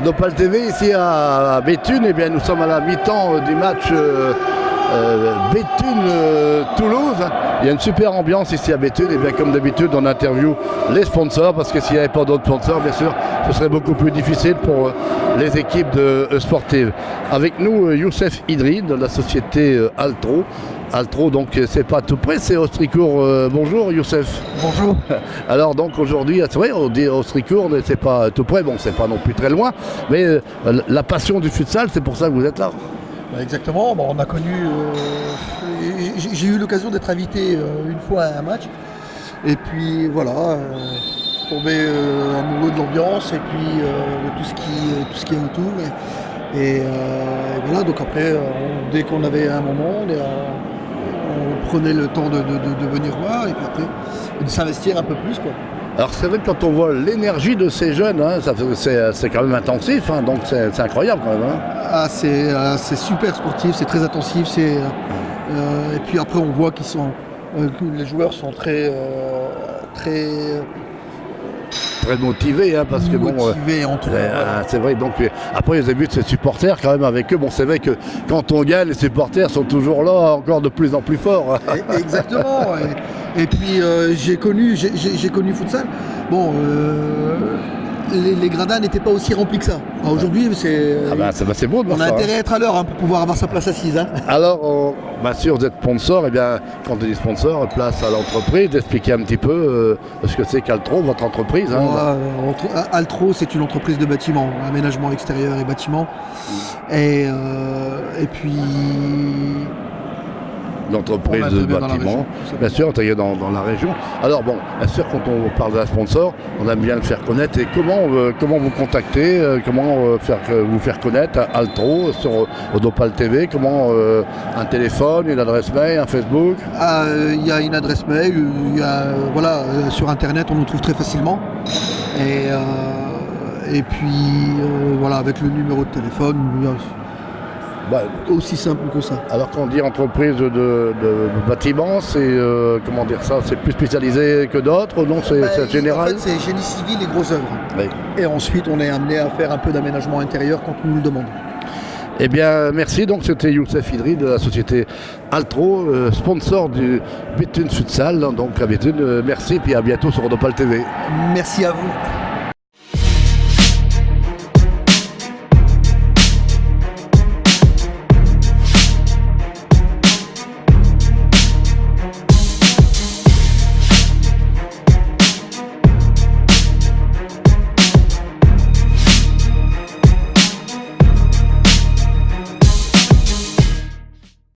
Nopal TV ici à Béthune, eh bien, nous sommes à la mi-temps du match Béthune-Toulouse. Il y a une super ambiance ici à Béthune, et bien comme d'habitude on interviewe les sponsors, parce que s'il n'y avait pas d'autres sponsors, bien sûr, ce serait beaucoup plus difficile pour les équipes sportives. Avec nous, Youssef Idri de la société Altro. Altro, donc c'est pas tout près, c'est Austricourt. Bonjour Youssef. Bonjour. Alors donc aujourd'hui, c'est vrai, on dit Austricourt, mais c'est pas tout près, bon c'est pas non plus très loin, mais la passion du futsal, c'est pour ça que vous êtes là. Exactement, bon, on a connu, j'ai eu l'occasion d'être invité une fois à un match, et puis voilà, tombé amoureux de l'ambiance et puis de tout ce qui est autour. Et voilà, donc après, dès qu'on avait un moment, on prenait le temps de venir voir et puis après de s'investir un peu plus, quoi. Alors c'est vrai que quand on voit l'énergie de ces jeunes, hein, c'est quand même intensif, hein, donc c'est incroyable quand même. Hein. Ah, c'est super sportif, c'est très intensif, et puis après on voit que les joueurs sont très motivés, hein, parce que motivés entre eux. C'est vrai, donc après vous avez vu ces supporters quand même avec eux, bon c'est vrai que quand on gagne, les supporters sont toujours là, encore de plus en plus forts. Exactement. Et puis j'ai connu futsal. Bon, les gradins n'étaient pas aussi remplis que ça. Aujourd'hui, c'est beau de voir on a ça, intérêt à être à l'heure pour pouvoir avoir sa place assise. Hein. Alors, bien sûr, vous êtes sponsor. Et bien, quand on dit sponsor, place à l'entreprise, d'expliquer un petit peu ce que c'est qu'Altro, votre entreprise. Hein. Altro, c'est une entreprise de bâtiment, aménagement extérieur et bâtiment. Et puis l'entreprise de bâtiment, bien sûr, intégrée dans la région. Alors bon, bien sûr, quand on parle d'un sponsor, on aime bien le faire connaître. Et comment vous contacter, comment vous faire connaître Altro sur Nopal TV, comment un téléphone, une adresse mail, un Facebook? Il y a une adresse mail, sur internet on nous trouve très facilement. Et puis voilà, avec le numéro de téléphone. Aussi simple que ça. Alors quand on dit entreprise de bâtiment, c'est comment dire ça, c'est plus spécialisé que d'autres, non, c'est général. En fait, c'est génie civil et gros œuvres. Oui. Et ensuite, on est amené à faire un peu d'aménagement intérieur quand on nous le demande. Eh bien, merci. Donc, c'était Youssef Idri de la société Altro, sponsor du Béthune Futsal. Donc, à Béthune, merci, puis à bientôt sur Nopal TV. Merci à vous.